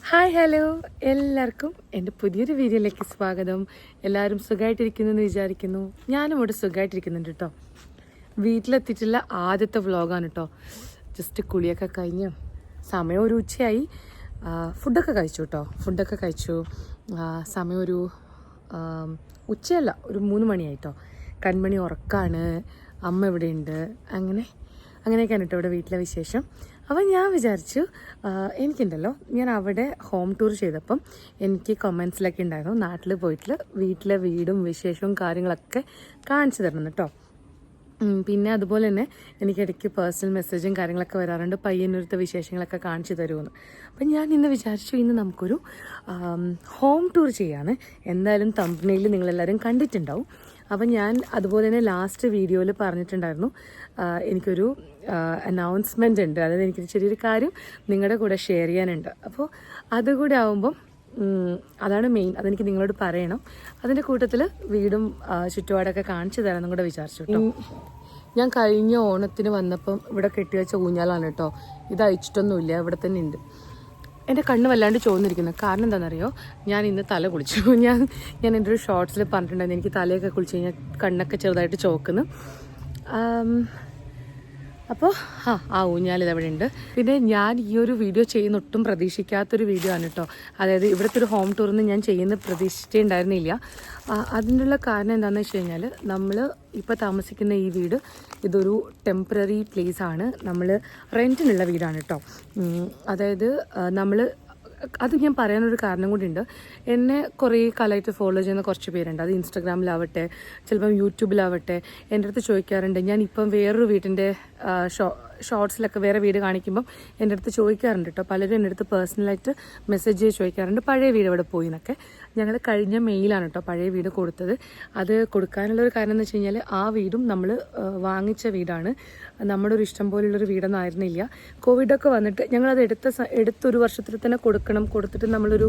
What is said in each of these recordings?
Hi hello എല്ലാവർക്കും എൻ്റെ പുതിയൊരു വീഡിയോയിലേക്ക് സ്വാഗതം. എല്ലാവരും സുഖമായിട്ടിരിക്കുന്നു എന്ന് വിചാരിക്കുന്നു. ഞാനും ഇവിടെ സുഖമായിട്ടിരിക്കുന്നുണ്ട് കേട്ടോ. വീട്ടിലെത്തിയിട്ടുള്ള ആദ്യത്തെ വ്ളോഗാണ് കേട്ടോ. ജസ്റ്റ് കുളിയൊക്കെ കഴിഞ്ഞ് സമയം ഒരു ഉച്ചയായി. ഫുഡൊക്കെ കഴിച്ചു കേട്ടോ. സമയം ഒരു ഉച്ചയല്ല, ഒരു 3 മണിയായിട്ടോ. കൺമണി ഉറക്കാണ്. അമ്മ ഇവിടെയുണ്ട്. അങ്ങനെയൊക്കെയാണ് കേട്ടോ ഇവിടെ വീട്ടിലെ വിശേഷം. അപ്പം ഞാൻ വിചാരിച്ചു, എനിക്കുണ്ടല്ലോ, ഞാൻ അവിടെ ഹോം ടൂർ ചെയ്തപ്പം എനിക്ക് കമൻസിലൊക്കെ ഉണ്ടായിരുന്നു നാട്ടിൽ പോയിട്ട് വീട്ടിലെ വീടും വിശേഷവും കാര്യങ്ങളൊക്കെ കാണിച്ചു തരണം കേട്ടോ. പിന്നെ അതുപോലെ തന്നെ എനിക്കിടയ്ക്ക് പേഴ്സണൽ മെസ്സേജും കാര്യങ്ങളൊക്കെ വരാറുണ്ട്, പയ്യന്നൂരത്തെ വിശേഷങ്ങളൊക്കെ കാണിച്ചു തരുമെന്ന്. അപ്പം ഞാൻ ഇന്ന് വിചാരിച്ചു ഇന്ന് നമുക്കൊരു ഹോം ടൂർ ചെയ്യാമെന്ന്. എന്തായാലും തംബ്നെയിൽ നിങ്ങളെല്ലാവരും കണ്ടിട്ടുണ്ടാവും. അപ്പം ഞാൻ അതുപോലെ തന്നെ ലാസ്റ്റ് വീഡിയോയിൽ പറഞ്ഞിട്ടുണ്ടായിരുന്നു എനിക്കൊരു അനൗൺസ്മെൻ്റ് ഉണ്ട്, അതായത് എനിക്കൊരു ചെറിയൊരു കാര്യം നിങ്ങളുടെ കൂടെ ഷെയർ ചെയ്യാനുണ്ട്. അപ്പോൾ അതുകൂടെ ആവുമ്പം അതാണ് മെയിൻ, അതെനിക്ക് നിങ്ങളോട് പറയണം. അതിൻ്റെ കൂട്ടത്തിൽ വീടും ചുറ്റുപാടൊക്കെ കാണിച്ചു തരാമെന്നും കൂടെ വിചാരിച്ചു കേട്ടോ. ഞാൻ കഴിഞ്ഞ ഓണത്തിന് വന്നപ്പം ഇവിടെ കെട്ടിവെച്ച ഊഞ്ഞാലാണ് കേട്ടോ. ഇത് അയച്ചിട്ടൊന്നുമില്ല, ഇവിടെ തന്നെ ഉണ്ട്. എൻ്റെ കണ്ണ് വല്ലാണ്ട് ചോന്നിരിക്കുന്നത് കാരണം എന്താണെന്നറിയോ, ഞാൻ ഇന്ന് തല കുളിച്ചു. ഞാൻ എൻ്റെ ഒരു ഷോർട്സിൽ പറഞ്ഞിട്ടുണ്ടായിരുന്നു എനിക്ക് തലയൊക്കെ കുളിച്ച് കഴിഞ്ഞാൽ കണ്ണൊക്കെ ചെറുതായിട്ട് ചോക്കുന്നു. അപ്പോൾ ആ ഊഞ്ഞാൽ ഇതവിടെ ഉണ്ട്. പിന്നെ ഞാൻ ഈ ഒരു വീഡിയോ ചെയ്യുന്ന ഒട്ടും പ്രതീക്ഷിക്കാത്തൊരു വീഡിയോ ആണ് കേട്ടോ. അതായത് ഇവിടുത്തെ ഒരു ഹോം ടൂറിന് ഞാൻ ചെയ്യുന്ന പ്രതീക്ഷിച്ചേ ഉണ്ടായിരുന്നില്ല. അതിനുള്ള കാരണം എന്താണെന്ന് വെച്ച് കഴിഞ്ഞാൽ, നമ്മൾ ഇപ്പോൾ താമസിക്കുന്ന ഈ വീട് ഇതൊരു ടെമ്പററി പ്ലേസ് ആണ്. നമ്മൾ റെൻറ്റിനുള്ള വീടാണ് കേട്ടോ. അതായത് അത് ഞാൻ പറയാനൊരു കാരണം കൂടിയുണ്ട്. എന്നെ കുറേ കാലമായിട്ട് ഫോളോ ചെയ്യുന്ന കുറച്ച് പേരുണ്ട്. അത് ഇൻസ്റ്റഗ്രാമിലാവട്ടെ, ചിലപ്പം യൂട്യൂബിലാവട്ടെ, എൻ്റെ അടുത്ത് ചോദിക്കാറുണ്ട്. ഞാനിപ്പം വേറൊരു വീട്ടിൻ്റെ ഷോർട്സിലൊക്കെ വേറെ വീട് കാണിക്കുമ്പം എൻ്റെ അടുത്ത് ചോദിക്കാറുണ്ട് കേട്ടോ. പലരും എൻ്റെ അടുത്ത് പേഴ്സണലായിട്ട് മെസ്സേജ് ചോദിക്കാറുണ്ട്, പഴയ വീട് എവിടെ പോയി എന്നൊക്കെ. ഞങ്ങൾ കഴിഞ്ഞ മെയിലാണ് കേട്ടോ പഴയ വീട് കൊടുത്തത്. അത് കൊടുക്കാനുള്ളൊരു കാരണം എന്ന് വെച്ച് കഴിഞ്ഞാൽ, ആ വീടും നമ്മൾ വാങ്ങിച്ച വീടാണ്. നമ്മുടെ ഒരു ഇഷ്ടം പോലുള്ളൊരു വീടൊന്നും ആയിരുന്നില്ല. കോവിഡൊക്കെ വന്നിട്ട് ഞങ്ങളത് എടുത്തൊരു വർഷത്തിൽ തന്നെ കൊടുത്തിട്ട് നമ്മളൊരു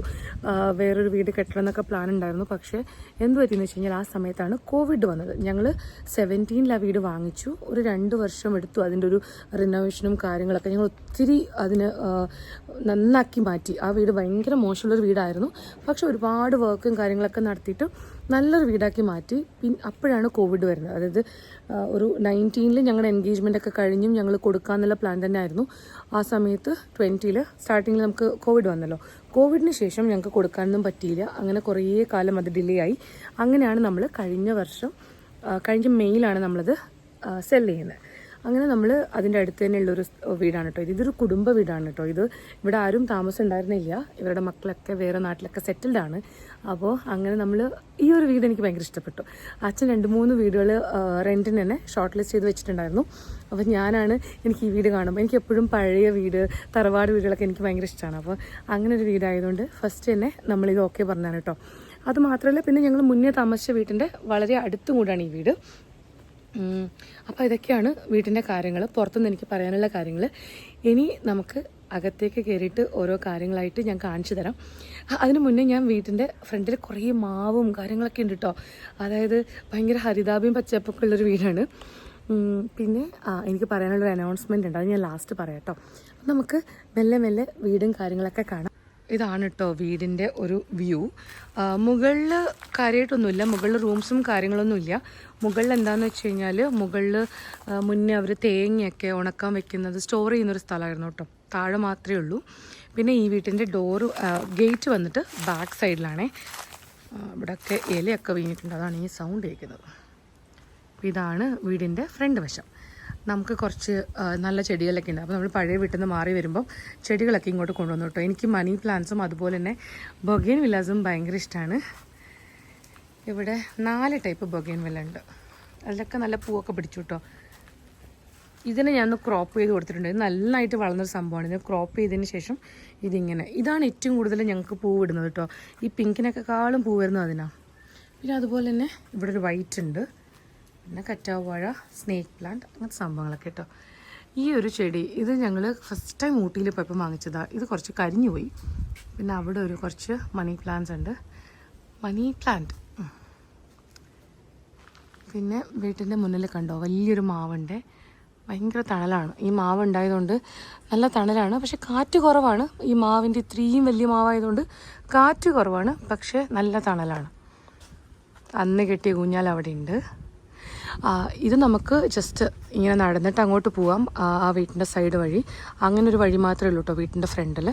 വേറൊരു വീട് കെട്ടണം എന്നൊക്കെ പ്ലാൻ ഉണ്ടായിരുന്നു. പക്ഷേ എന്ത് പറ്റിയെന്ന് വെച്ച് കഴിഞ്ഞാൽ, ആ സമയത്താണ് കോവിഡ് വന്നത്. ഞങ്ങൾ 17 ആ വീട് വാങ്ങിച്ചു. ഒരു 2 വർഷം എടുത്തു അതിൻ്റെ ഒരു റിനോവേഷനും കാര്യങ്ങളൊക്കെ. ഞങ്ങൾ ഒത്തിരി അതിന് നന്നാക്കി മാറ്റി. ആ വീട് ഭയങ്കര മോശമുള്ളൊരു വീടായിരുന്നു. പക്ഷെ ഒരുപാട് വർക്കും കാര്യങ്ങളൊക്കെ നടത്തിയിട്ട് നല്ലൊരു വീടാക്കി മാറ്റി. അപ്പോഴാണ് കോവിഡ് വരുന്നത്. അതായത് ഒരു 19 ഞങ്ങളുടെ എൻഗേജ്മെൻ്റ് ഒക്കെ കഴിഞ്ഞും ഞങ്ങൾ കൊടുക്കാമെന്നുള്ള പ്ലാൻ തന്നെ ആയിരുന്നു. ആ സമയത്ത് 20 സ്റ്റാർട്ടിങ്ങിൽ നമുക്ക് കോവിഡ് വന്നല്ലോ. കോവിഡിന് ശേഷം ഞങ്ങൾക്ക് കൊടുക്കാനൊന്നും പറ്റിയില്ല. അങ്ങനെ കുറേ കാലം അത് ഡിലേ ആയി. അങ്ങനെയാണ് നമ്മൾ കഴിഞ്ഞ മെയിലാണ് നമ്മളത് സെല് ചെയ്യുന്നത്. അങ്ങനെ നമ്മൾ അതിൻ്റെ അടുത്ത് തന്നെയുള്ളൊരു വീടാണ് കേട്ടോ. ഇതൊരു കുടുംബ വീടാണ് കേട്ടോ. ഇവിടെ ആരും താമസം ഉണ്ടായിരുന്നില്ല. ഇവരുടെ മക്കളൊക്കെ വേറെ നാട്ടിലൊക്കെ സെറ്റിൽഡ് ആണ്. അപ്പോൾ അങ്ങനെ നമ്മൾ ഈ ഒരു വീട് എനിക്ക് ഭയങ്കര ഇഷ്ടപ്പെട്ടു. അച്ഛൻ 2-3 വീടുകൾ റെൻറ്റിന് തന്നെ ഷോർട്ട് ലിസ്റ്റ് ചെയ്ത് വെച്ചിട്ടുണ്ടായിരുന്നു. അപ്പോൾ എനിക്ക് ഈ വീട് കാണുമ്പോൾ എനിക്ക് എപ്പോഴും പഴയ വീട്, തറവാട് വീടുകളൊക്കെ എനിക്ക് ഭയങ്കര ഇഷ്ടമാണ്. അപ്പോൾ അങ്ങനെ ഒരു വീടായതുകൊണ്ട് ഫസ്റ്റ് തന്നെ നമ്മളിത് ഓക്കെ പറഞ്ഞാണ് കേട്ടോ. അത് മാത്രമല്ല, പിന്നെ ഞങ്ങൾ മുന്നേ താമസിച്ച വീട്ടിൻ്റെ വളരെ അടുത്തും കൂടാണ് ഈ വീട്. അപ്പോൾ ഇതൊക്കെയാണ് വീട്ടിൻ്റെ കാര്യങ്ങൾ. പുറത്തുനിന്ന് എനിക്ക് പറയാനുള്ള കാര്യങ്ങൾ. ഇനി നമുക്ക് അകത്തേക്ക് കയറിയിട്ട് ഓരോ കാര്യങ്ങളായിട്ട് ഞാൻ കാണിച്ചു തരാം. അതിന് മുന്നേ ഞാൻ വീട്ടിൻ്റെ ഫ്രണ്ടിൽ കുറേ മാവും കാര്യങ്ങളൊക്കെ ഉണ്ട് കേട്ടോ. അതായത് ഭയങ്കര ഹരിതാഭയും പച്ചപ്പൊക്കെ ഉള്ളൊരു വീടാണ്. പിന്നെ എനിക്ക് പറയാനുള്ളൊരു അനൗൺസ്മെൻ്റ് ഉണ്ട്, അത് ഞാൻ ലാസ്റ്റ് പറയാം കേട്ടോ. നമുക്ക് മെല്ലെ വീടും കാര്യങ്ങളൊക്കെ കാണാം. ഇതാണ് കേട്ടോ വീടിൻ്റെ ഒരു വ്യൂ. മുകളിൽ കാര്യമായിട്ടൊന്നുമില്ല, മുകളിൽ റൂംസും കാര്യങ്ങളൊന്നുമില്ല. മുകളിൽ എന്താണെന്ന് വെച്ച് കഴിഞ്ഞാൽ, മുകളിൽ മുന്നേ അവർ തേങ്ങയൊക്കെ ഉണക്കാൻ വെക്കുന്നത് സ്റ്റോർ ചെയ്യുന്നൊരു സ്ഥലമായിരുന്നു കേട്ടോ. താഴെ മാത്രമേ ഉള്ളൂ. പിന്നെ ഈ വീട്ടിൻ്റെ ഗേറ്റ് വന്നിട്ട് ബാക്ക് സൈഡിലാണേ. ഇവിടെയൊക്കെ ഇലയൊക്കെ വീണിട്ടുണ്ട്, അതാണ് ഈ സൗണ്ട് കേൾക്കുന്നത്. ഇതാണ് വീടിൻ്റെ ഫ്രണ്ട് വശം. നമുക്ക് കുറച്ച് നല്ല ചെടികളൊക്കെ ഉണ്ട്. അപ്പോൾ നമ്മൾ പഴയ വീട്ടിൽ നിന്ന് മാറി വരുമ്പം ചെടികളൊക്കെ ഇങ്ങോട്ട് കൊണ്ടുവന്നു കേട്ടോ. എനിക്ക് മണി പ്ലാന്റ്സും അതുപോലെ തന്നെ ബൊഗൈൻ വില്ലാസും ഭയങ്കര ഇഷ്ടമാണ്. ഇവിടെ 4 ടൈപ്പ് ബൊഗൈൻ വില്ല ഉണ്ട്. അതിലൊക്കെ നല്ല പൂവൊക്കെ പിടിച്ചു കേട്ടോ. ഇതിനെ ഞാനൊന്ന് ക്രോപ്പ് ചെയ്ത് കൊടുത്തിട്ടുണ്ട്. ഇത് നന്നായിട്ട് വളർന്നൊരു സംഭവമാണ്. ഇത് ക്രോപ്പ് ചെയ്തതിന് ശേഷം ഇതാണ് ഏറ്റവും കൂടുതൽ ഞങ്ങൾക്ക് പൂവ് ഇടുന്നത് കേട്ടോ. ഈ പിങ്കിനൊക്കെക്കാളും പൂ വരുന്നത് അതിനാണ്. പിന്നെ അതുപോലെ തന്നെ ഇവിടെ ഒരു വൈറ്റ് ഉണ്ട്, പിന്നെ കറ്റാവ് വാഴ, സ്നേക്ക് പ്ലാന്റ്, അങ്ങനത്തെ സംഭവങ്ങളൊക്കെ കേട്ടോ. ഈ ഒരു ചെടി ഇത് ഞങ്ങൾ ഫസ്റ്റ് ടൈം ഊട്ടിയിൽ പോയപ്പോൾ വാങ്ങിച്ചതാണ്. ഇത് കുറച്ച് കരിഞ്ഞു പോയി. പിന്നെ അവിടെ കുറച്ച് മണി പ്ലാന്റ്സ് ഉണ്ട്. Money plant. പിന്നെ വീട്ടിൻ്റെ മുന്നിൽ കണ്ടോ വലിയൊരു മാവുണ്ട്. ഭയങ്കര തണലാണ്. ഈ മാവ് ഉണ്ടായതുകൊണ്ട് നല്ല തണലാണ്. പക്ഷെ കാറ്റ് കുറവാണ്. ഈ മാവിൻ്റെ ഇത്രയും വലിയ മാവായതുകൊണ്ട് കാറ്റ് കുറവാണ്, പക്ഷെ നല്ല തണലാണ്. അന്ന് കെട്ടിയ ഊഞ്ഞാൽ അവിടെ ഉണ്ട്. ഇത് നമുക്ക് ജസ്റ്റ് ഇങ്ങനെ നടന്നിട്ട് അങ്ങോട്ട് പോവാം, ആ വീട്ടിൻ്റെ സൈഡ് വഴി. അങ്ങനെ ഒരു വഴി മാത്രമേ ഉള്ളൂ കേട്ടോ വീട്ടിൻ്റെ ഫ്രണ്ടിൽ.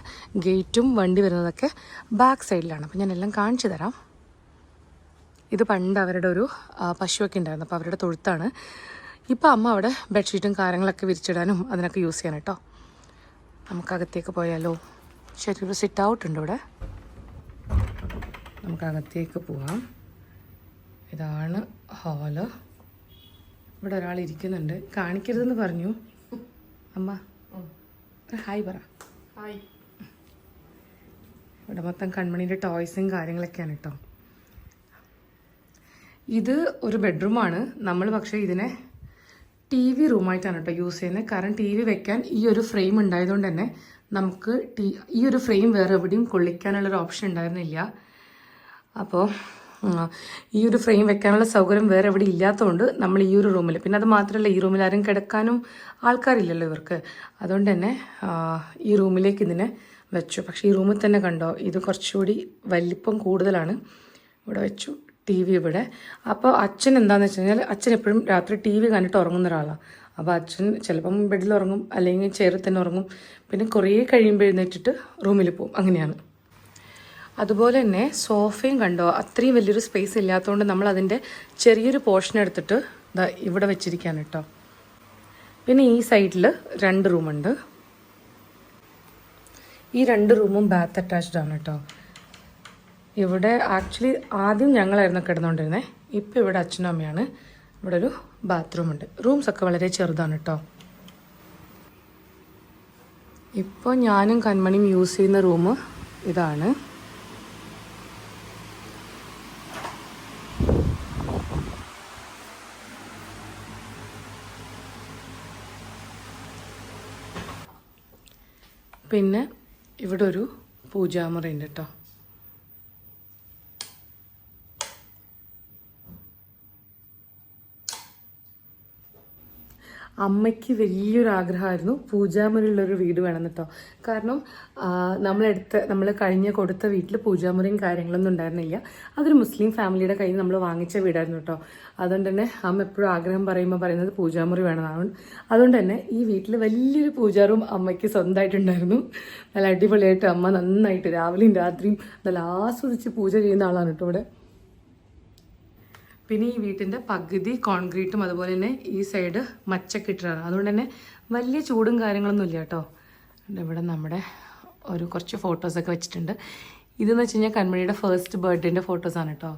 ഗേറ്റും വണ്ടി വരുന്നതൊക്കെ ബാക്ക് സൈഡിലാണ്. അപ്പം ഞാൻ എല്ലാം കാണിച്ചു തരാം. ഇത് പണ്ട് അവരുടെ ഒരു പശുവൊക്കെ ഉണ്ടായിരുന്നു, അപ്പോൾ അവരുടെ തൊഴുത്താണ്. ഇപ്പോൾ അമ്മ അവിടെ ബെഡ്ഷീറ്റും കാര്യങ്ങളൊക്കെ വിരിച്ചിടാനും അതിനൊക്കെ യൂസ് ചെയ്യണം കേട്ടോ. നമുക്കകത്തേക്ക് പോയാലോ? ശരി, ഒരു സിറ്റ് ഔട്ട് ഉണ്ട് ഇവിടെ. നമുക്കകത്തേക്ക് പോവാം. ഇതാണ് ഹാള്. ഇവിടെ ഒരാൾ ഇരിക്കുന്നുണ്ട്, കാണിക്കരുതെന്ന് പറഞ്ഞു അമ്മ. ഹായ് പറ. ഹായ്. ഇവിടെ മൊത്തം കൺമണീൻ്റെ ടോയ്സും കാര്യങ്ങളൊക്കെയാണ് കേട്ടോ. ഇത് ഒരു ബെഡ്റൂമാണ്. നമ്മൾ പക്ഷേ ഇതിനെ TV റൂമായിട്ടാണ് കേട്ടോ യൂസ് ചെയ്യുന്നത്. കാരണം TV വെക്കാൻ ഈ ഒരു ഫ്രെയിം ഉണ്ടായതുകൊണ്ട് തന്നെ നമുക്ക് ഈ ഒരു ഫ്രെയിം വേറെ എവിടെയും കൊള്ളിക്കാനുള്ളൊരു ഓപ്ഷൻ ഉണ്ടായിരുന്നില്ല. അപ്പോൾ ഈ ഒരു ഫ്രെയിം വെക്കാനുള്ള സൗകര്യം വേറെ എവിടെ ഇല്ലാത്തതുകൊണ്ട് നമ്മൾ ഈ ഒരു റൂമിൽ, പിന്നെ അത് മാത്രമല്ല ഈ റൂമിൽ ആരും കിടക്കാനും ആൾക്കാരില്ലല്ലോ ഇവർക്ക്, അതുകൊണ്ട് തന്നെ ഈ റൂമിലേക്ക് ഇതിനെ വെച്ചു. പക്ഷേ ഈ റൂമിൽ തന്നെ കണ്ടോ, ഇത് കുറച്ചുകൂടി വലിപ്പം കൂടുതലാണ്. ഇവിടെ വെച്ചു TV ഇവിടെ. അപ്പോൾ അച്ഛൻ എന്താണെന്ന് വെച്ച് കഴിഞ്ഞാൽ അച്ഛൻ എപ്പോഴും രാത്രി TV കണ്ടിട്ട് ഉറങ്ങുന്ന ഒരാളാണ്. അപ്പോൾ അച്ഛൻ ചിലപ്പം ബെഡിൽ ഉറങ്ങും, അല്ലെങ്കിൽ ചെയറിൽ തന്നെ ഉറങ്ങും. പിന്നെ കുറേ കഴിയുമ്പോൾ എഴുന്നേറ്റിട്ട് റൂമിൽ പോകും, അങ്ങനെയാണ്. അതുപോലെ തന്നെ സോഫയും കണ്ടോ, അത്രയും വലിയൊരു സ്പേസ് ഇല്ലാത്തതുകൊണ്ട് നമ്മൾ അതിൻ്റെ ചെറിയൊരു പോർഷൻ എടുത്തിട്ട് ഇവിടെ വെച്ചിരിക്കുകയാണ് കേട്ടോ. പിന്നെ ഈ സൈഡിൽ 2 റൂമുണ്ട്. ഈ 2 റൂമും ബാത്ത് അറ്റാച്ച്ഡ് ആണ് കേട്ടോ. ഇവിടെ ആക്ച്വലി ആദ്യം ഞങ്ങളായിരുന്നു കിടന്നുകൊണ്ടിരുന്നത്. ഇപ്പോൾ ഇവിടെ അച്ഛനും അമ്മയാണ്. ഇവിടെ ഒരു ബാത്റൂം ഉണ്ട്. റൂംസൊക്കെ വളരെ ചെറുതാണ് കേട്ടോ. ഇപ്പോൾ ഞാനും കൺമണിയും യൂസ് ചെയ്യുന്ന റൂം ഇതാണ്. പിന്നെ ഇവിടെ ഒരു പൂജാമുറി ഉണ്ട് കേട്ടോ. അമ്മയ്ക്ക് വലിയൊരു ആഗ്രഹമായിരുന്നു പൂജാമുറിയുള്ളൊരു വീട് വേണം കേട്ടോ. കാരണം നമ്മൾ കൊടുത്ത വീട്ടിൽ പൂജാമുറിയും കാര്യങ്ങളൊന്നും ഉണ്ടായിരുന്നില്ല. അതൊരു മുസ്ലിം ഫാമിലിയുടെ കയ്യിൽ നമ്മൾ വാങ്ങിച്ച വീടായിരുന്നു കേട്ടോ. അതുകൊണ്ട് തന്നെ അമ്മ എപ്പോഴും ആഗ്രഹം പറയുന്നത് പൂജാമുറി വേണമെന്നാണ്. അതുകൊണ്ട് തന്നെ ഈ വീട്ടിൽ വലിയൊരു പൂജാറും അമ്മയ്ക്ക് സ്വന്തമായിട്ടുണ്ടായിരുന്നു. നല്ല അടിപൊളിയായിട്ട് അമ്മ നന്നായിട്ട് രാവിലെയും രാത്രിയും നല്ല ആസ്വദിച്ച് പൂജ ചെയ്യുന്ന ആളാണ് കേട്ടോ ഇവിടെ. പിന്നെ ഈ വീട്ടിൻ്റെ പകുതി കോൺക്രീറ്റും അതുപോലെ തന്നെ ഈ സൈഡ് മച്ചൊക്കെ ഇട്ടിട്ടാണ്. അതുകൊണ്ട് തന്നെ വലിയ ചൂടും കാര്യങ്ങളൊന്നും ഇല്ല കേട്ടോ. ഇവിടെ നമ്മുടെ കുറച്ച് ഫോട്ടോസൊക്കെ വെച്ചിട്ടുണ്ട്. ഇതെന്ന് വെച്ച് കഴിഞ്ഞാൽ കൺമണിയുടെ ഫസ്റ്റ് ബർത്ത്ഡേൻ്റെ ഫോട്ടോസാണ് കേട്ടോ.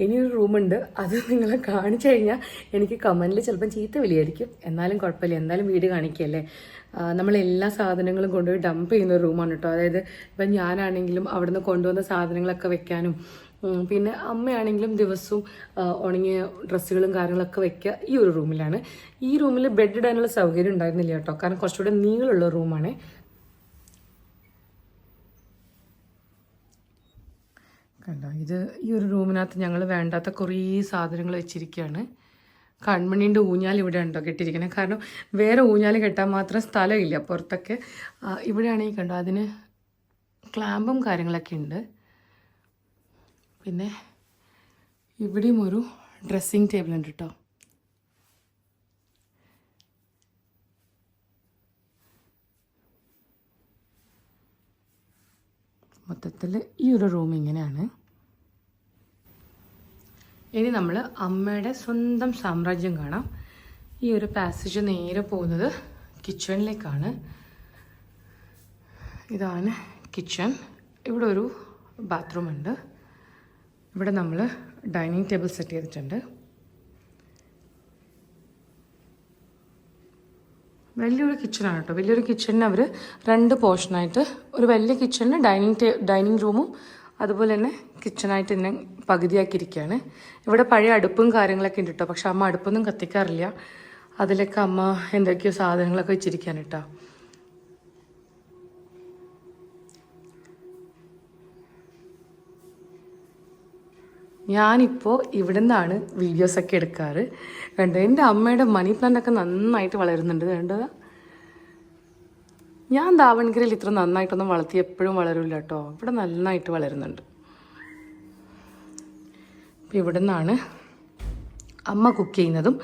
ഇനിയൊരു റൂമുണ്ട്, അത് നിങ്ങളെ കാണിച്ചു കഴിഞ്ഞാൽ എനിക്ക് കമൻറ്റിൽ ചിലപ്പം ചീത്ത വിളിയായിരിക്കും. എന്നാലും കുഴപ്പമില്ല, എന്തായാലും വീട് കാണിക്കുകയല്ലേ. നമ്മളെല്ലാ സാധനങ്ങളും കൊണ്ടുപോയി ഡംപ് ചെയ്യുന്ന ഒരു റൂമാണ് കേട്ടോ. അതായത് ഇപ്പം ഞാനാണെങ്കിലും അവിടുന്ന് കൊണ്ടുവന്ന സാധനങ്ങളൊക്കെ വെക്കാനും, പിന്നെ അമ്മയാണെങ്കിലും ദിവസവും ഉണങ്ങിയ ഡ്രസ്സുകളും കാര്യങ്ങളൊക്കെ വെക്കുക ഈ ഒരു റൂമിലാണ്. ഈ റൂമിൽ ബെഡ് ഇടാനുള്ള സൗകര്യം ഉണ്ടായിരുന്നില്ല കേട്ടോ. കാരണം കുറച്ചുകൂടെ നീളമുള്ള റൂമാണ്. കണ്ടോ, ഈ ഒരു റൂമിനകത്ത് ഞങ്ങൾ വേണ്ടാത്ത കുറേ സാധനങ്ങൾ വെച്ചിരിക്കുകയാണ്. കൺമണീൻ്റെ ഊഞ്ഞാൽ ഇവിടെ ഉണ്ടോ കെട്ടിയിരിക്കണേ. കാരണം വേറെ ഊഞ്ഞാൽ കെട്ടാൻ മാത്രം സ്ഥലമില്ല പുറത്തൊക്കെ. ഇവിടെയാണെങ്കിൽ കണ്ടോ, അതിന് ക്ലാമ്പും കാര്യങ്ങളൊക്കെ ഉണ്ട്. പിന്നെ ഇവിടെയും ഒരു ഡ്രസ്സിങ് ടേബിൾ ഉണ്ട് കേട്ടോ. മൊത്തത്തിൽ ഈ ഒരു റൂം ഇങ്ങനെയാണ്. ഇനി നമ്മൾ അമ്മയുടെ സ്വന്തം സാമ്രാജ്യം കാണാം. ഈ ഒരു പാസേജ് നേരെ പോകുന്നത് കിച്ചണിലേക്കാണ്. ഇതാണ് കിച്ചൺ. ഇവിടെ ഒരു ബാത്റൂം ഉണ്ട്. ഇവിടെ നമ്മൾ ഡൈനിങ് ടേബിൾ സെറ്റ് ചെയ്തിട്ടുണ്ട്. വലിയൊരു കിച്ചണാണ് കേട്ടോ. വലിയൊരു കിച്ചണിന് അവർ 2 പോർഷനായിട്ട്, ഒരു വലിയ കിച്ചണിന് ഡൈനിങ് റൂമും അതുപോലെ തന്നെ കിച്ചണായിട്ട് ഇതിനെ പകുതിയാക്കിയിരിക്കുകയാണ്. ഇവിടെ പഴയ അടുപ്പും കാര്യങ്ങളൊക്കെ ഉണ്ട് കേട്ടോ. പക്ഷെ അമ്മ അടുപ്പൊന്നും കത്തിക്കാറില്ല. അതിലൊക്കെ അമ്മ എന്തൊക്കെയോ സാധനങ്ങളൊക്കെ വെച്ചിരിക്കുകയാണ് കേട്ടോ. ഞാനിപ്പോൾ ഇവിടെ നിന്നാണ് വീഡിയോസൊക്കെ എടുക്കാറ്. കണ്ടോ, എൻ്റെ അമ്മയുടെ മണി പ്ലാന്റൊക്കെ നന്നായിട്ട് വളരുന്നുണ്ട്. കണ്ടോ, ഞാൻ ദാവൺഗിരിയിൽ ഇത്ര നന്നായിട്ടൊന്നും വളർത്തി എപ്പോഴും വളരില്ല കേട്ടോ. ഇവിടെ നന്നായിട്ട് വളരുന്നുണ്ട്. അപ്പം ഇവിടെ നിന്നാണ് അമ്മ കുക്ക് ചെയ്യുന്നതും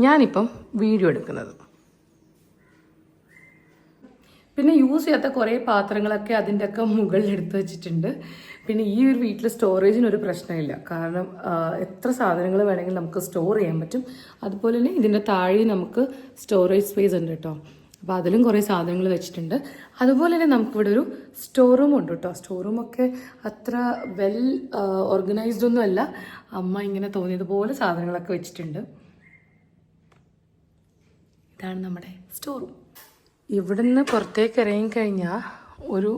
ഞാനിപ്പം വീഡിയോ എടുക്കുന്നതും. പിന്നെ യൂസ് ചെയ്യാത്ത കുറേ പാത്രങ്ങളൊക്കെ അതിൻ്റെയൊക്കെ മുകളിൽ എടുത്ത് വെച്ചിട്ടുണ്ട്. പിന്നെ ഈ ഒരു വീട്ടിൽ സ്റ്റോറേജിനൊരു പ്രശ്നമില്ല. കാരണം എത്ര സാധനങ്ങൾ വേണമെങ്കിൽ നമുക്ക് സ്റ്റോർ ചെയ്യാൻ പറ്റും. അതുപോലെ തന്നെ ഇതിൻ്റെ താഴെ നമുക്ക് സ്റ്റോറേജ് സ്പേസ് ഉണ്ട് കേട്ടോ. അപ്പോൾ അതിലും കുറേ സാധനങ്ങൾ വെച്ചിട്ടുണ്ട്. അതുപോലെ തന്നെ നമുക്കിവിടെ ഒരു സ്റ്റോർ റൂം ഉണ്ട് കേട്ടോ. സ്റ്റോർ റൂമൊക്കെ അത്ര വെൽ ഓർഗനൈസ്ഡ് ഒന്നും അല്ല. അമ്മ ഇങ്ങനെ തോന്നിയതുപോലെ സാധനങ്ങളൊക്കെ വെച്ചിട്ടുണ്ട്. ഇതാണ് നമ്മുടെ സ്റ്റോർ റൂം. ഇവിടുന്ന് പുറത്തേക്ക് ഇറങ്ങിക്കഴിഞ്ഞാൽ ഒരു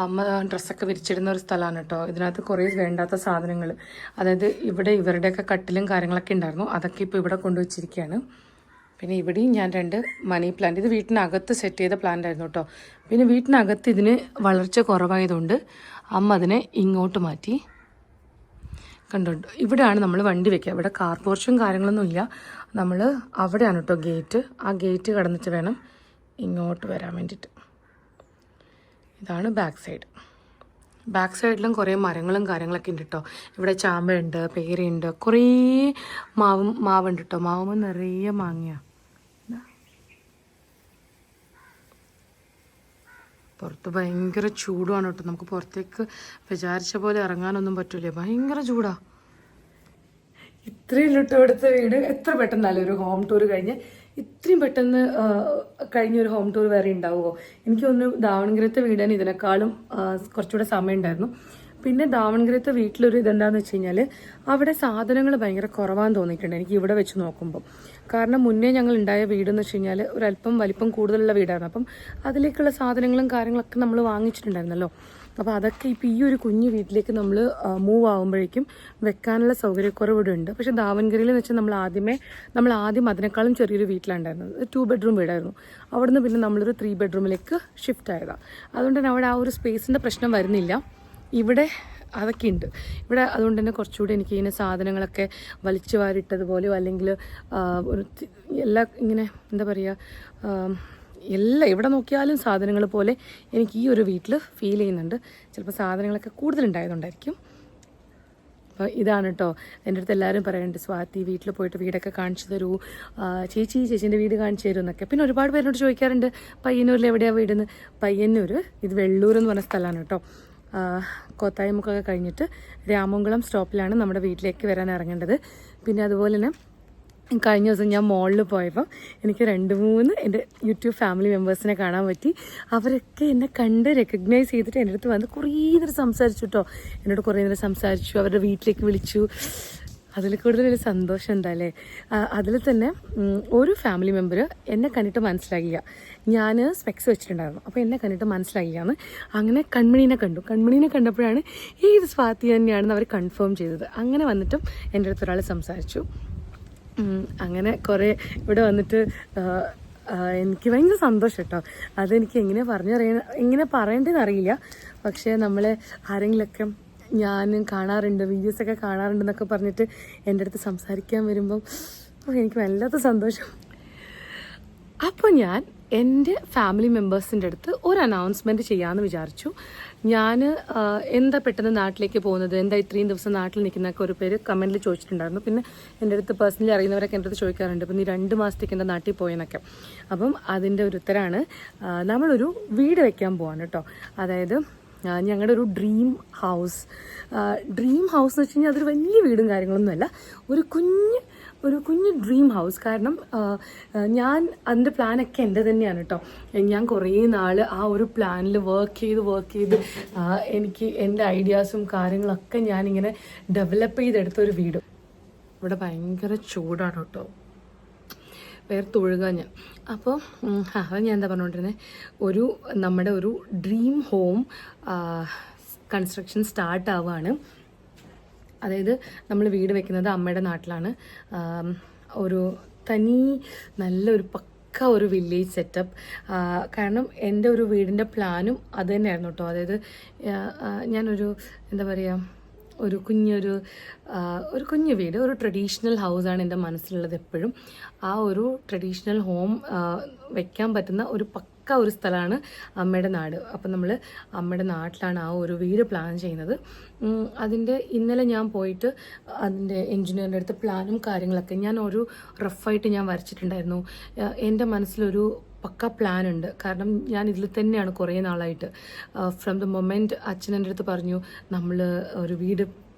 അമ്മ ഡ്രസ്സൊക്കെ വിരിച്ചിടുന്ന ഒരു സ്ഥലമാണ് കേട്ടോ. ഇതിനകത്ത് കുറേ വേണ്ടാത്ത സാധനങ്ങൾ, അതായത് ഇവിടെ ഇവരുടെയൊക്കെ കട്ടിലും കാര്യങ്ങളൊക്കെ ഉണ്ടായിരുന്നു, അതൊക്കെ ഇപ്പോൾ ഇവിടെ കൊണ്ടുവച്ചിരിക്കുകയാണ്. പിന്നെ ഇവിടെയും ഞാൻ 2 മണി പ്ലാന്റ്, ഇത് വീട്ടിനകത്ത് സെറ്റ് ചെയ്ത പ്ലാന്റ് ആയിരുന്നു കേട്ടോ. പിന്നെ വീട്ടിനകത്ത് ഇതിന് വളർച്ച കുറവായതുകൊണ്ട് അമ്മ അതിനെ ഇങ്ങോട്ട് മാറ്റി. കണ്ടുണ്ട്, ഇവിടെയാണ് നമ്മൾ വണ്ടി വെക്കുക. ഇവിടെ കാർ പോർച്ചും കാര്യങ്ങളൊന്നും ഇല്ല. നമ്മൾ അവിടെയാണ് കേട്ടോ ഗേറ്റ്. ആ ഗേറ്റ് കടന്നിട്ട് വേണം ഇങ്ങോട്ട് വരാൻ വേണ്ടിയിട്ട്. ഇതാണ് ബാക്ക് സൈഡ്. ബാക്ക് സൈഡിലും കുറേ മരങ്ങളും കാര്യങ്ങളൊക്കെ ഉണ്ട് കേട്ടോ. ഇവിടെ ചാമ്പയുണ്ട്, പേരയുണ്ട്, കുറേ മാവുണ്ട് കേട്ടോ. മാവുമ്പോൾ നിറയെ മാങ്ങയാണ്. പുറത്ത് ഭയങ്കര ചൂടുമാണ് കേട്ടോ. നമുക്ക് പുറത്തേക്ക് വിചാരിച്ച പോലെ ഇറങ്ങാനൊന്നും പറ്റില്ല, ഭയങ്കര ചൂടാണ്. ഇത്രയും ലിട്ടോ എടുത്ത വീട് എത്ര പെട്ടെന്നല്ല ഒരു ഹോം ടൂർ കഴിഞ്ഞ് ഇത്രയും പെട്ടെന്ന് കഴിഞ്ഞൊരു ഹോം ടൂർ വേറെ ഉണ്ടാവുമോ? എനിക്ക് തോന്നുന്നു ദാവൺഗിരത്തെ വീടാൻ ഇതിനേക്കാളും കുറച്ചുകൂടെ സമയം ഉണ്ടായിരുന്നു. പിന്നെ ദാവൺഗിരത്തെ വീട്ടിലൊരു ഇതെന്താണെന്ന് വെച്ച് കഴിഞ്ഞാൽ അവിടെ സാധനങ്ങൾ ഭയങ്കര കുറവാന്ന് തോന്നിയിട്ടുണ്ട് എനിക്ക് ഇവിടെ വെച്ച് നോക്കുമ്പോൾ. കാരണം മുന്നേ ഞങ്ങൾ ഉണ്ടായ വീടെന്ന് വെച്ച് കഴിഞ്ഞാൽ ഒരല്പം വലിപ്പം കൂടുതലുള്ള വീടായിരുന്നു. അപ്പം അതിലേക്കുള്ള സാധനങ്ങളും കാര്യങ്ങളൊക്കെ നമ്മൾ വാങ്ങിച്ചിട്ടുണ്ടായിരുന്നല്ലോ. അപ്പോൾ അതൊക്കെ ഇപ്പോൾ ഈ ഒരു കുഞ്ഞു വീട്ടിലേക്ക് നമ്മൾ മൂവ് ആകുമ്പോഴേക്കും വെക്കാനുള്ള സൗകര്യക്കുറവ് ഉണ്ട്. പക്ഷേ ദാവൺഗിരിയിൽ എന്ന് വെച്ചാൽ നമ്മൾ ആദ്യം അതിനേക്കാളും ചെറിയൊരു വീട്ടിലുണ്ടായിരുന്നത്. 2 ബെഡ്റൂം വീടായിരുന്നു. അവിടുന്ന് പിന്നെ നമ്മളൊരു 3 ബെഡ്റൂമിലേക്ക് ഷിഫ്റ്റ് ആയതാണ്. അതുകൊണ്ട് തന്നെ അവിടെ ആ ഒരു സ്പേസിൻ്റെ പ്രശ്നം വരുന്നില്ല. ഇവിടെ അതൊക്കെ ഉണ്ട്. ഇവിടെ അതുകൊണ്ട് തന്നെ കുറച്ചുകൂടി എനിക്ക് ഇങ്ങനെ സാധനങ്ങളൊക്കെ വലിച്ചു വാരിട്ടതുപോലെയോ അല്ലെങ്കിൽ ഒരു എല്ലാം ഇങ്ങനെ എന്താ പറയുക, എല്ലാം എവിടെ നോക്കിയാലും സാധനങ്ങൾ പോലെ എനിക്ക് ഈ ഒരു വീട്ടിൽ ഫീൽ ചെയ്യുന്നുണ്ട്. ചിലപ്പോൾ സാധനങ്ങളൊക്കെ കൂടുതലുണ്ടായതുകൊണ്ടായിരിക്കും. അപ്പോൾ ഇതാണ് കേട്ടോ. എൻ്റെ അടുത്ത് എല്ലാവരും പറയുന്നുണ്ട്, സ്വാതി വീട്ടിൽ പോയിട്ട് വീടൊക്കെ കാണിച്ചു തരൂ, ചേച്ചീൻ്റെ വീട് കാണിച്ചു തരൂ എന്നൊക്കെ. പിന്നെ ഒരുപാട് പേരോട് ചോദിക്കാറുണ്ട് പയ്യന്നൂരിൽ എവിടെയാണ് വീടെന്ന്. പയ്യന്നൂർ ഇത് വെള്ളൂർ എന്ന് പറഞ്ഞ സ്ഥലമാണ് കേട്ടോ. കോത്തായിമുക്കൊക്കെ കഴിഞ്ഞിട്ട് രാമംകുളം സ്റ്റോപ്പിലാണ് നമ്മുടെ വീട്ടിലേക്ക് വരാൻ ഇറങ്ങേണ്ടത്. പിന്നെ അതുപോലെ തന്നെ കഴിഞ്ഞ ദിവസം ഞാൻ മോളിൽ പോയപ്പോൾ എനിക്ക് 2-3 എൻ്റെ യൂട്യൂബ് ഫാമിലി മെമ്പേഴ്സിനെ കാണാൻ പറ്റി. അവരൊക്കെ എന്നെ കണ്ട് റെക്കഗ്നൈസ് ചെയ്തിട്ട് എൻ്റെ അടുത്ത് വന്ന് കുറേ നേരം സംസാരിച്ചു കേട്ടോ. എന്നോട് കുറേ നേരം സംസാരിച്ചു, അവരുടെ വീട്ടിലേക്ക് വിളിച്ചു. അതിൽ കൂടുതലൊരു സന്തോഷം എന്താ അല്ലേ. അതിൽ തന്നെ ഒരു ഫാമിലി മെമ്പർ എന്നെ കണ്ടിട്ട് മനസ്സിലാക്കിയ, ഞാൻ സ്പെക്സ് വെച്ചിട്ടുണ്ടായിരുന്നു, അപ്പോൾ എന്നെ കണ്ടിട്ട് മനസ്സിലാക്കിയാണ്. അങ്ങനെ കൺമണീനെ കണ്ടപ്പോഴാണ് ഇത് സ്വാതി തന്നെയാണെന്ന് അവർ കൺഫേം ചെയ്തത്. അങ്ങനെ വന്നിട്ടും എൻ്റെ അടുത്ത് ഒരാൾ സംസാരിച്ചു. അങ്ങനെ കുറേ ഇവിടെ വന്നിട്ട് എനിക്ക് ഭയങ്കര സന്തോഷം കേട്ടോ. അതെനിക്ക് എങ്ങനെ പറയേണ്ടതെന്ന് അറിയില്ല. പക്ഷേ നമ്മളെ ആരെങ്കിലുമൊക്കെ ഞാൻ കാണാറുണ്ട്, വീഡിയോസൊക്കെ കാണാറുണ്ടെന്നൊക്കെ പറഞ്ഞിട്ട് എൻ്റെ അടുത്ത് സംസാരിക്കാൻ വരുമ്പം എനിക്ക് വല്ലാത്ത സന്തോഷം. അപ്പോൾ ഞാൻ എൻ്റെ ഫാമിലി മെമ്പേഴ്സിൻ്റെ അടുത്ത് ഒരു അനൗൺസ്മെൻറ്റ് ചെയ്യാമെന്ന് വിചാരിച്ചു. ഞാൻ എന്താ പെട്ടെന്ന് നാട്ടിലേക്ക് പോകുന്നത്, എന്താ ഇത്രയും ദിവസം നാട്ടിൽ നിൽക്കുന്നതൊക്കെ ഒരു പേര് കമൻറ്റിൽ ചോദിച്ചിട്ടുണ്ടായിരുന്നു. പിന്നെ എൻ്റെ അടുത്ത് പേഴ്സണലി അറിയുന്നവരൊക്കെ എൻ്റെ അടുത്ത് ചോദിക്കാറുണ്ട്, ഇപ്പം നീ 2 മാസത്തേക്ക് എൻ്റെ നാട്ടിൽ പോയെന്നൊക്കെ. അപ്പം അതിൻ്റെ ഒരു ഉത്തരമാണ്, നമ്മളൊരു വീട് വയ്ക്കാൻ പോവാണ് കേട്ടോ. അതായത് ഞങ്ങളുടെ ഒരു ഡ്രീം ഹൗസ് എന്ന് വെച്ച് കഴിഞ്ഞാൽ അതൊരു വലിയ വീടും കാര്യങ്ങളൊന്നുമല്ല, ഒരു കുഞ്ഞ് ഡ്രീം ഹൗസ്. കാരണം ഞാൻ അതിൻ്റെ പ്ലാനൊക്കെ എൻ്റെ തന്നെയാണ് കേട്ടോ. ഞാൻ കുറേ നാൾ ആ ഒരു പ്ലാനിൽ വർക്ക് ചെയ്ത് എനിക്ക് എൻ്റെ ഐഡിയാസും കാര്യങ്ങളൊക്കെ ഞാനിങ്ങനെ ഡെവലപ്പ് ചെയ്തെടുത്തൊരു വീട്. ഇവിടെ ഭയങ്കര ചൂടാണ് കേട്ടോ, വേർത്തൊഴുകാൻ ഞാൻ. അപ്പോൾ അത് ഞാൻ എന്താ പറഞ്ഞുകൊണ്ടിരുന്നത്, നമ്മുടെ ഒരു ഡ്രീം ഹോം കൺസ്ട്രക്ഷൻ സ്റ്റാർട്ട് ആവുകയാണ്. അതായത് നമ്മൾ വീട് വെക്കുന്നത് അമ്മയുടെ നാട്ടിലാണ്. ഒരു നല്ലൊരു പക്ക ഒരു വില്ലേജ് സെറ്റപ്പ്. കാരണം എൻ്റെ ഒരു വീടിൻ്റെ പ്ലാനും അത് തന്നെയായിരുന്നു കേട്ടോ. അതായത് ഞാനൊരു എന്താ പറയുക, ഒരു കുഞ്ഞു വീട്, ഒരു ട്രഡീഷണൽ ഹൗസാണ് എൻ്റെ മനസ്സിലുള്ളത് എപ്പോഴും. ആ ഒരു ട്രഡീഷണൽ ഹോം വെക്കാൻ പറ്റുന്ന ഒരു സ്ഥലമാണ് അമ്മയുടെ നാട്. അപ്പം നമ്മൾ അമ്മയുടെ നാട്ടിലാണ് ആ ഒരു വീട് പ്ലാൻ ചെയ്യുന്നത്. ഇന്നലെ ഞാൻ പോയിട്ട് അതിൻ്റെ എൻജിനീയറിൻ്റെ അടുത്ത് പ്ലാനും കാര്യങ്ങളൊക്കെ ഞാൻ ഒരു റഫായിട്ട് ഞാൻ വരച്ചിട്ടുണ്ടായിരുന്നു. എൻ്റെ മനസ്സിലൊരു പക്ക പ്ലാൻ ഉണ്ട്. കാരണം ഞാൻ ഇതിൽ തന്നെയാണ് കുറേ നാളായിട്ട്. ഫ്രം ദ മൊമെൻറ്റ് അച്ഛൻ എൻ്റെ അടുത്ത് പറഞ്ഞു നമ്മൾ ഒരു വീട്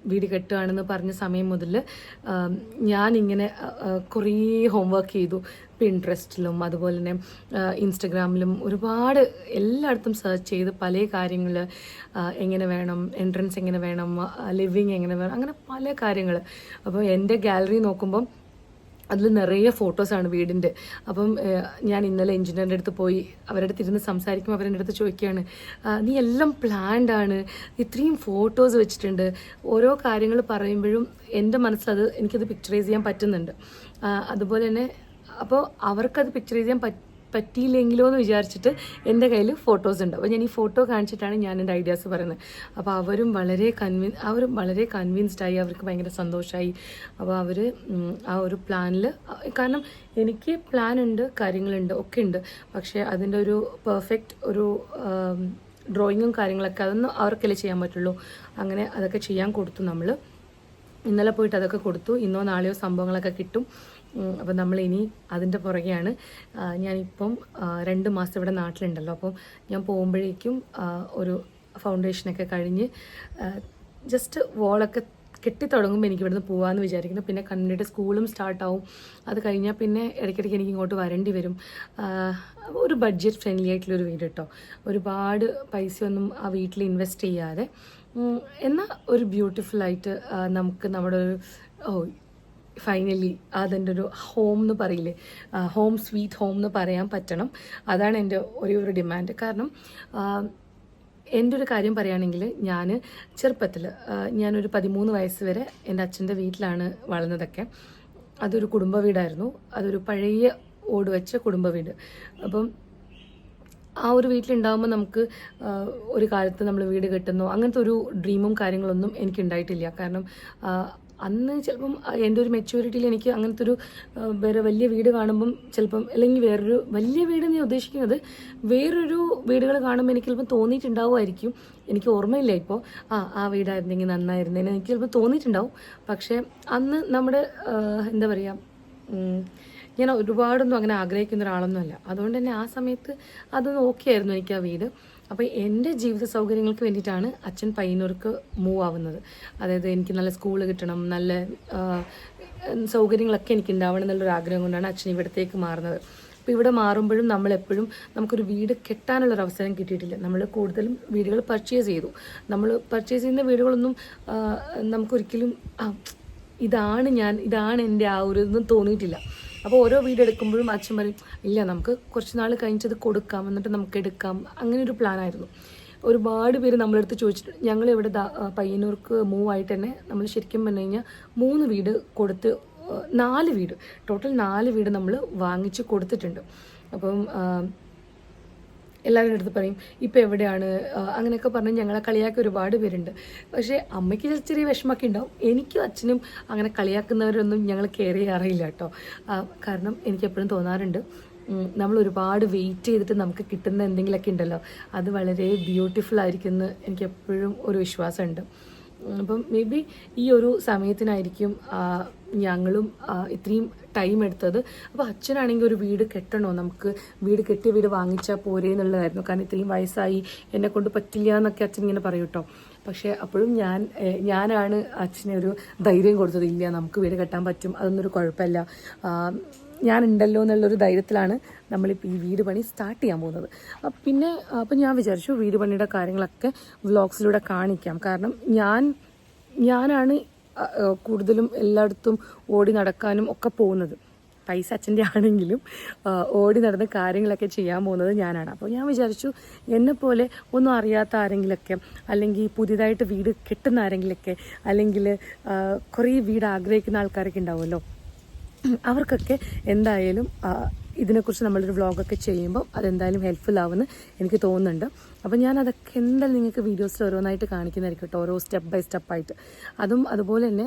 കെട്ടുകയാണെന്ന് പറഞ്ഞ സമയം മുതൽ ഞാനിങ്ങനെ കുറേ ഹോംവർക്ക് ചെയ്തു. പിൻട്രസ്റ്റിലും അതുപോലെ തന്നെ ഇൻസ്റ്റഗ്രാമിലും ഒരുപാട് എല്ലായിടത്തും സെർച്ച് ചെയ്ത് പല കാര്യങ്ങൾ, എങ്ങനെ വേണം, എൻട്രൻസ് എങ്ങനെ വേണം, ലിവിങ് എങ്ങനെ വേണം, അങ്ങനെ പല കാര്യങ്ങൾ. അപ്പോൾ എൻ്റെ ഗാലറി നോക്കുമ്പം അതിൽ നിറയെ ഫോട്ടോസാണ് വീടിൻ്റെ. അപ്പം ഞാൻ ഇന്നലെ എഞ്ചിനീയറിൻ്റെ അടുത്ത് പോയി അവരുടെ അടുത്ത് ഇരുന്ന് സംസാരിക്കുമ്പോൾ അവരുടെ അടുത്ത് ചോദിക്കുകയാണ്, നീ എല്ലാം പ്ലാൻഡ് ആണ്, ഇത്രയും ഫോട്ടോസ് വെച്ചിട്ടുണ്ട്. ഓരോ കാര്യങ്ങൾ പറയുമ്പോഴും എൻ്റെ മനസ്സിലത് എനിക്കത് പിക്ചറൈസ് ചെയ്യാൻ പറ്റുന്നുണ്ട്. അതുപോലെ തന്നെ അപ്പോൾ അവർക്കത് പിക്ചറൈസ് ചെയ്യാൻ പറ്റിയില്ലെങ്കിലോ എന്ന് വിചാരിച്ചിട്ട് എൻ്റെ കയ്യിൽ ഫോട്ടോസ് ഉണ്ട്. അപ്പോൾ ഞാൻ ഈ ഫോട്ടോ കാണിച്ചിട്ടാണ് ഞാൻ എൻ്റെ ഐഡിയാസ് പറയുന്നത്. അപ്പോൾ അവരും വളരെ കൺവിൻസ്ഡായി, അവർക്ക് ഭയങ്കര സന്തോഷമായി. അപ്പോൾ അവർ ആ ഒരു പ്ലാനിൽ, കാരണം എനിക്ക് പ്ലാനുണ്ട്, കാര്യങ്ങളുണ്ട്, ഒക്കെ ഉണ്ട്, പക്ഷേ അതിൻ്റെ ഒരു പെർഫെക്റ്റ് ഒരു ഡ്രോയിങ്ങും കാര്യങ്ങളൊക്കെ അതൊന്നും അവർക്കല്ലേ ചെയ്യാൻ പറ്റുള്ളൂ. അങ്ങനെ അതൊക്കെ ചെയ്യാൻ കൊടുത്തു. നമ്മൾ ഇന്നലെ പോയിട്ട് അതൊക്കെ കൊടുത്തു. ഇന്നോ നാളെയോ സംഭവങ്ങളൊക്കെ കിട്ടും. അപ്പം നമ്മളിനി അതിൻ്റെ പുറകെയാണ്. ഞാനിപ്പം 2 മാസം ഇവിടെ നാട്ടിലുണ്ടല്ലോ. അപ്പം ഞാൻ പോകുമ്പോഴേക്കും ഒരു ഫൗണ്ടേഷനൊക്കെ കഴിഞ്ഞ് ജസ്റ്റ് വോളൊക്കെ കെട്ടിത്തുടങ്ങുമ്പോൾ എനിക്ക് ഇവിടുന്ന് പോകാമെന്ന് വിചാരിക്കുന്നു. പിന്നെ കണ്ണിൻ്റെ സ്കൂളും സ്റ്റാർട്ടാവും. അത് കഴിഞ്ഞാൽ പിന്നെ ഇടയ്ക്കിടയ്ക്ക് എനിക്ക് ഇങ്ങോട്ട് വരേണ്ടി വരും. ഒരു ബഡ്ജറ്റ് ഫ്രണ്ട്ലി ആയിട്ടുള്ളൊരു വീട് കേട്ടോ. ഒരുപാട് പൈസയൊന്നും ആ വീട്ടിൽ ഇൻവെസ്റ്റ് ചെയ്യാതെ, എന്നാൽ ഒരു ബ്യൂട്ടിഫുള്ളായിട്ട് നമുക്ക് നമ്മുടെ ഒരു ഫൈനലി അതിൻ്റെ ഒരു ഹോം എന്ന് പറയില്ലേ, ഹോം സ്വീറ്റ് ഹോം എന്ന് പറയാൻ പറ്റണം. അതാണ് എൻ്റെ ഒരു ഡിമാൻഡ്. കാരണം എൻ്റെ ഒരു കാര്യം പറയുകയാണെങ്കിൽ, ഞാൻ ചെറുപ്പത്തിൽ ഞാനൊരു 13 വയസ്സ് വരെ എൻ്റെ അച്ഛൻ്റെ വീട്ടിലാണ് വളർന്നതൊക്കെ. അതൊരു കുടുംബ വീടായിരുന്നു. അതൊരു പഴയ ഓട് വെച്ച കുടുംബ വീട്. അപ്പം ആ ഒരു വീട്ടിലുണ്ടാകുമ്പോൾ നമുക്ക് ഒരു കാലത്ത് നമ്മൾ വീട് കെട്ടുന്നു അങ്ങനത്തെ ഒരു ഡ്രീമും കാര്യങ്ങളൊന്നും എനിക്കുണ്ടായിട്ടില്ല. കാരണം അന്ന് ചിലപ്പം എൻ്റെ ഒരു മെച്യൂരിറ്റിയിൽ എനിക്ക് അങ്ങനത്തെ ഒരു വേറെ വലിയ വീട് കാണുമ്പം ചിലപ്പം, അല്ലെങ്കിൽ വേറൊരു വലിയ വീട് ഞാൻ ഉദ്ദേശിക്കുന്നത് വേറൊരു വീടുകൾ കാണുമ്പോൾ എനിക്ക് ചിലപ്പം തോന്നിയിട്ടുണ്ടാവുമായിരിക്കും. എനിക്ക് ഓർമ്മയില്ല ഇപ്പോൾ ആ വീടായിരുന്നെങ്കിൽ നന്നായിരുന്നേനെ എനിക്ക് ചിലപ്പോൾ തോന്നിയിട്ടുണ്ടാവും. പക്ഷേ അന്ന് നമ്മുടെ എന്താ പറയുക, ഞാൻ ഒരുപാടൊന്നും അങ്ങനെ ആഗ്രഹിക്കുന്ന ഒരാളൊന്നുമല്ല. അതുകൊണ്ട് തന്നെ ആ സമയത്ത് അതൊന്നും ഓക്കെ ആയിരുന്നു എനിക്ക് ആ വീട്. അപ്പോൾ എൻ്റെ ജീവിത സൗകര്യങ്ങൾക്ക് വേണ്ടിയിട്ടാണ് അച്ഛൻ പയ്യന്നൂർക്ക് മൂവ് ആവുന്നത്. അതായത് എനിക്ക് നല്ല സ്കൂൾ കിട്ടണം, നല്ല സൗകര്യങ്ങളൊക്കെ എനിക്ക് ഉണ്ടാവണം എന്നുള്ളൊരു ആഗ്രഹം കൊണ്ടാണ് അച്ഛൻ ഇവിടത്തേക്ക് മാറുന്നത്. അപ്പോൾ ഇവിടെ മാറുമ്പോഴും നമ്മളെപ്പോഴും നമുക്കൊരു വീട് കെട്ടാനുള്ളൊരു അവസരം കിട്ടിയിട്ടില്ല. നമ്മൾ കൂടുതലും വീടുകൾ പർച്ചേസ് ചെയ്തു. നമ്മൾ പർച്ചേസ് ചെയ്യുന്ന വീടുകളൊന്നും നമുക്കൊരിക്കലും ഇതാണ് എൻ്റെ ആ ഒരു ഇതൊന്നും തോന്നിയിട്ടില്ല. അപ്പോൾ ഓരോ വീട് എടുക്കുമ്പോഴും അച്ഛൻ പറയും, ഇല്ല നമുക്ക് കുറച്ച് നാൾ കഴിഞ്ഞത് കൊടുക്കാം, എന്നിട്ട് നമുക്ക് എടുക്കാം. അങ്ങനെ ഒരു പ്ലാനായിരുന്നു. ഒരുപാട് പേര് നമ്മളെടുത്ത് ചോദിച്ചിട്ട്, ഞങ്ങളിവിടെ പയ്യന്നൂർക്ക് മൂവ് ആയിട്ട് തന്നെ നമ്മൾ ശരിക്കും പറഞ്ഞു കഴിഞ്ഞാൽ 3 വീട് കൊടുത്ത് 4 വീട്, ടോട്ടൽ 4 വീട് നമ്മൾ വാങ്ങിച്ച് കൊടുത്തിട്ടുണ്ട്. അപ്പം എല്ലാവരുടെ അടുത്ത് പറയും ഇപ്പം എവിടെയാണ് അങ്ങനെയൊക്കെ പറഞ്ഞ് ഞങ്ങളെ കളിയാക്കി ഒരുപാട് പേരുണ്ട്. പക്ഷേ അമ്മയ്ക്ക് ചെറിയ വിഷമമൊക്കെ ഉണ്ടാവും. എനിക്കും അച്ഛനും അങ്ങനെ കളിയാക്കുന്നവരൊന്നും ഞങ്ങൾ കെയർ ചെയ്യാറില്ല കേട്ടോ. കാരണം എനിക്കെപ്പോഴും തോന്നാറുണ്ട്, നമ്മൾ ഒരുപാട് വെയിറ്റ് ചെയ്തിട്ട് നമുക്ക് കിട്ടുന്ന എന്തെങ്കിലുമൊക്കെ ഉണ്ടല്ലോ, അത് വളരെ ബ്യൂട്ടിഫുൾ ആയിരിക്കും എന്ന് എനിക്കെപ്പോഴും ഒരു വിശ്വാസമുണ്ട്. അപ്പം മേ ബി ഈ ഒരു സമയത്തിനായിരിക്കും ഞങ്ങളും ഇത്രയും ടൈം എടുത്തത്. അപ്പോൾ അച്ഛനാണെങ്കിൽ ഒരു വീട് കെട്ടണോ, നമുക്ക് കെട്ടിയ വീട് വാങ്ങിച്ചാൽ പോരേ എന്നുള്ളതായിരുന്നു. കാരണം ഇത്രയും വയസ്സായി, എന്നെ കൊണ്ട് പറ്റില്ല എന്നൊക്കെ അച്ഛൻ ഇങ്ങനെ പറയും കേട്ടോ. പക്ഷേ അപ്പോഴും ഞാനാണ് അച്ഛനെ ഒരു ധൈര്യം കൊടുത്തത്. ഇല്ല, നമുക്ക് വീട് കെട്ടാൻ പറ്റും, അതൊന്നൊരു കുഴപ്പമില്ല, ഞാനുണ്ടല്ലോ എന്നുള്ളൊരു ധൈര്യത്തിലാണ് നമ്മളിപ്പോൾ ഈ വീട് പണി സ്റ്റാർട്ട് ചെയ്യാൻ പോകുന്നത്. അപ്പം ഞാൻ വിചാരിച്ചു വീട് പണിയുടെ കാര്യങ്ങളൊക്കെ വ്ളോഗ്സിലൂടെ കാണിക്കാം. കാരണം ഞാനാണ് കൂടുതലും എല്ലായിടത്തും ഓടി നടക്കാനും ഒക്കെ പോകുന്നത്. പൈസ അച്ഛൻ്റെ ആണെങ്കിലും ഓടി നടന്ന് കാര്യങ്ങളൊക്കെ ചെയ്യാൻ പോകുന്നത് ഞാനാണ്. അപ്പോൾ ഞാൻ വിചാരിച്ചു എന്നെപ്പോലെ ഒന്നും അറിയാത്ത ആരെങ്കിലൊക്കെ, അല്ലെങ്കിൽ പുതിയതായിട്ട് വീട് കെട്ടുന്ന ആരെങ്കിലൊക്കെ, അല്ലെങ്കിൽ കുറേ വീട് ആഗ്രഹിക്കുന്ന ആൾക്കാരൊക്കെ ഉണ്ടാവുമല്ലോ, അവർക്കൊക്കെ എന്തായാലും ഇതിനെക്കുറിച്ച് നമ്മളൊരു വ്ളോഗൊക്കെ ചെയ്യുമ്പോൾ അതെന്തായാലും ഹെൽപ്ഫുൾ ആവുമെന്ന് എനിക്ക് തോന്നുന്നുണ്ട്. അപ്പോൾ ഞാൻ അതൊക്കെ എന്തായാലും നിങ്ങൾക്ക് വീഡിയോസിൽ ഓരോന്നായിട്ട് കാണിക്കുന്നതായിരിക്കും കേട്ടോ, ഓരോ സ്റ്റെപ്പ് ബൈ സ്റ്റെപ്പായിട്ട്. അതുപോലെ തന്നെ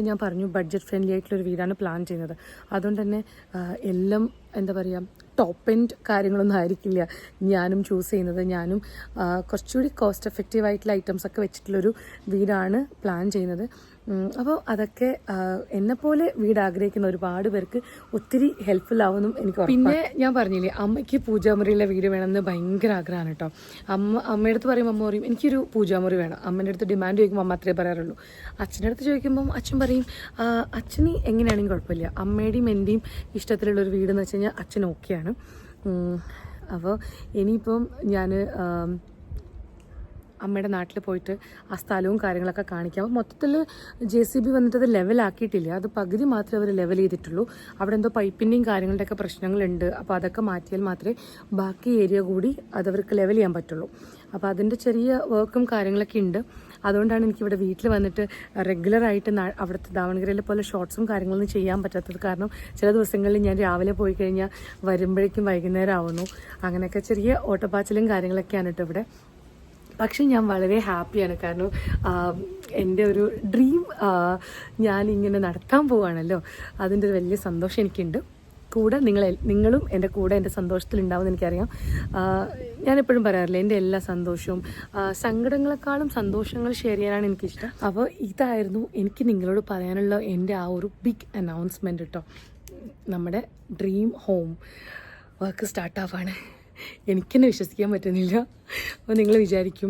ഞാൻ പറഞ്ഞു ബഡ്ജറ്റ് ഫ്രണ്ട്ലി ആയിട്ടുള്ളൊരു വീടാണ് പ്ലാൻ ചെയ്യുന്നത്. അതുകൊണ്ട് തന്നെ എല്ലാം എന്താ പറയുക, ടോപ്പ് എൻഡ് കാര്യങ്ങളൊന്നും ആയിരിക്കില്ല ഞാനും ചൂസ് ചെയ്യുന്നത്. ഞാനും കുറച്ചുകൂടി കോസ്റ്റ് എഫക്റ്റീവ് ആയിട്ടുള്ള ഐറ്റംസ് ഒക്കെ വെച്ചിട്ടുള്ളൊരു വീടാണ് പ്ലാൻ ചെയ്യുന്നത്. അപ്പോൾ അതൊക്കെ എന്നെപ്പോലെ വീട് ആഗ്രഹിക്കുന്ന ഒരുപാട് പേർക്ക് ഒത്തിരി ഹെൽപ്ഫുൾ ആവുമെന്നും എനിക്ക്. പിന്നെ ഞാൻ പറഞ്ഞില്ലേ, അമ്മയ്ക്ക് പൂജാമുറിയുള്ള വീട് വേണമെന്ന് ഭയങ്കര ആഗ്രഹമാണ് കേട്ടോ. അമ്മയുടെ അടുത്ത് പറയുമ്പോൾ അമ്മ പറയും എനിക്കൊരു പൂജാമുറി വേണം. അമ്മേൻ്റെ അടുത്ത് ഡിമാൻഡ് ചോദിക്കുമ്പോൾ അമ്മ അത്രേ പറയാറുള്ളൂ. അച്ഛൻ്റെ അടുത്ത് ചോദിക്കുമ്പം അച്ഛൻ പറയും അച്ഛന് എങ്ങനെയാണെങ്കിലും കുഴപ്പമില്ല, അമ്മയുടെയും എൻ്റെയും ഇഷ്ടത്തിലുള്ളൊരു വീടെന്ന് വെച്ച് കഴിഞ്ഞാൽ അച്ഛൻ ഓക്കെയാണ്. അപ്പോൾ ഇനിയിപ്പം ഞാൻ അമ്മയുടെ നാട്ടിൽ പോയിട്ട് ആ സ്ഥലവും കാര്യങ്ങളൊക്കെ കാണിക്കാം. മൊത്തത്തിൽ JCB വന്നിട്ട് അത് ലെവലാക്കിയിട്ടില്ല, അത് പകുതി മാത്രമേ അവർ ലെവൽ ചെയ്തിട്ടുള്ളൂ. അവിടെ എന്തോ പൈപ്പിൻ്റെയും കാര്യങ്ങളുടെയൊക്കെ പ്രശ്നങ്ങളുണ്ട്. അപ്പോൾ അതൊക്കെ മാറ്റിയാൽ മാത്രമേ ബാക്കി ഏരിയ കൂടി അതവർക്ക് ലെവൽ ചെയ്യാൻ പറ്റുള്ളൂ. അപ്പോൾ അതിൻ്റെ ചെറിയ വർക്കും കാര്യങ്ങളൊക്കെ ഉണ്ട്. അതുകൊണ്ടാണ് എനിക്കിവിടെ വീട്ടിൽ വന്നിട്ട് റെഗുലറായിട്ട് അവിടുത്തെ ദാവണഗിരിയിലെ പോലെ ഷോർട്സും കാര്യങ്ങളൊന്നും ചെയ്യാൻ പറ്റാത്തത്. കാരണം ചില ദിവസങ്ങളിൽ ഞാൻ രാവിലെ പോയി കഴിഞ്ഞാൽ വരുമ്പോഴേക്കും വൈകുന്നേരം ആവുന്നു. അങ്ങനെയൊക്കെ ചെറിയ ഓട്ടപ്പാച്ചിലും കാര്യങ്ങളൊക്കെയാണ് കേട്ടോ ഇവിടെ. പക്ഷെ ഞാൻ വളരെ ഹാപ്പിയാണ്, കാരണം എൻ്റെ ഒരു ഡ്രീം ഞാനിങ്ങനെ നടത്താൻ പോവുകയാണല്ലോ. അതിൻ്റെ ഒരു വലിയ സന്തോഷം എനിക്കുണ്ട്. കൂടെ നിങ്ങളും എൻ്റെ കൂടെ എൻ്റെ സന്തോഷത്തിലുണ്ടാവുമെന്ന് എനിക്കറിയാം. ഞാനെപ്പോഴും പറയാറില്ല, എൻ്റെ എല്ലാ സന്തോഷവും സങ്കടങ്ങളെക്കാളും സന്തോഷങ്ങൾ ഷെയർ ചെയ്യാനാണ് എനിക്കിഷ്ടം. അപ്പോൾ ഇതായിരുന്നു എനിക്ക് നിങ്ങളോട് പറയാനുള്ള എൻ്റെ ആ ഒരു ബിഗ് അനൗൺസ്മെൻറ്റ് കേട്ടോ. നമ്മുടെ ഡ്രീം ഹോം വർക്ക് സ്റ്റാർട്ടാവാണ്. എനിക്കെന്നെ വിശ്വസിക്കാൻ പറ്റുന്നില്ല. അപ്പോൾ നിങ്ങൾ വിചാരിക്കും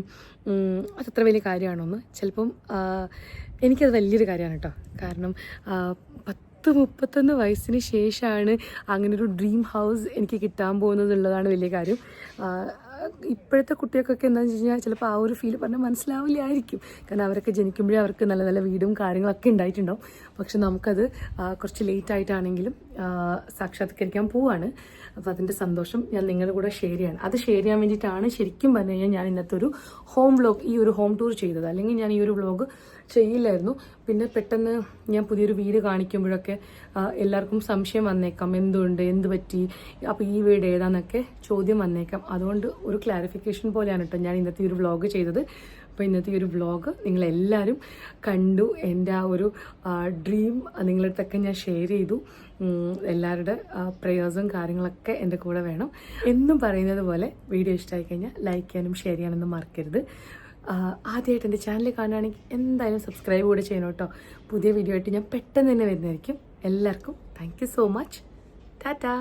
അതത്ര വലിയ കാര്യമാണോന്ന്. ചിലപ്പം എനിക്കത് വലിയൊരു കാര്യമാണ് കേട്ടോ. കാരണം 30-31 വയസ്സിന് ശേഷമാണ് അങ്ങനൊരു ഡ്രീം ഹൗസ് എനിക്ക് കിട്ടാൻ പോകുന്നതുള്ളതാണ് വലിയ കാര്യം. ഇപ്പോഴത്തെ കുട്ടികൾക്കൊക്കെ എന്താണെന്ന് വെച്ച് കഴിഞ്ഞാൽ ചിലപ്പോൾ ആ ഒരു ഫീൽ പറഞ്ഞാൽ മനസ്സിലാവില്ലായിരിക്കും. കാരണം അവരൊക്കെ ജനിക്കുമ്പോഴേ അവർക്ക് നല്ല നല്ല വീടും കാര്യങ്ങളൊക്കെ ഉണ്ടായിട്ടുണ്ടാവും. പക്ഷെ നമുക്കത് കുറച്ച് ലേറ്റായിട്ടാണെങ്കിലും സാക്ഷാത്കരിക്കാൻ പോവാണ്. അപ്പോൾ അതിൻ്റെ സന്തോഷം ഞാൻ നിങ്ങളുടെ കൂടെ ഷെയർ ചെയ്യാണ്. അത് ഷെയർ ചെയ്യാൻ വേണ്ടിയിട്ടാണ് ശരിക്കും പറഞ്ഞു കഴിഞ്ഞാൽ ഞാൻ ഇന്നത്തെ ഒരു ഹോം വ്ലോഗ്, ഈ ഒരു ഹോം ടൂർ ചെയ്തത്. അല്ലെങ്കിൽ ഞാൻ ഈ ഒരു വ്ലോഗ് ചെയ്യില്ലായിരുന്നു. പിന്നെ പെട്ടെന്ന് ഞാൻ പുതിയൊരു വീട് കാണിക്കുമ്പോഴൊക്കെ എല്ലാവർക്കും സംശയം വന്നേക്കാം, എന്തുകൊണ്ട്, എന്ത് പറ്റി, അപ്പോൾ ഈ വീട് ഏതാന്നൊക്കെ ചോദ്യം വന്നേക്കാം. അതുകൊണ്ട് ഒരു ക്ലാരിഫിക്കേഷൻ പോലെയാണ് കേട്ടോ ഞാൻ ഇന്നത്തെ ഒരു വ്ലോഗ് ചെയ്തത്. അപ്പോൾ ഇന്നത്തെ ഈ ഒരു വ്ലോഗ് നിങ്ങളെല്ലാവരും കണ്ടു. എൻ്റെ ആ ഒരു ഡ്രീം നിങ്ങളടുത്തൊക്കെ ഞാൻ ഷെയർ ചെയ്തു. എല്ലാവരുടെ പ്രേയേഴ്സും കാര്യങ്ങളൊക്കെ എൻ്റെ കൂടെ വേണം. എന്നും പറയുന്നത് പോലെ വീഡിയോ ഇഷ്ടമായി കഴിഞ്ഞാൽ ലൈക്ക് ചെയ്യാനും ഷെയർ ചെയ്യാനൊന്നും മറക്കരുത്. ആദ്യമായിട്ട് എൻ്റെ ചാനൽ കാണുകയാണെങ്കിൽ എന്തായാലും സബ്സ്ക്രൈബ് കൂടെ ചെയ്യണം കേട്ടോ. പുതിയ വീഡിയോ ആയിട്ട് ഞാൻ പെട്ടെന്ന് തന്നെ വരുന്നതായിരിക്കും. എല്ലാവർക്കും thank you so much. Tata.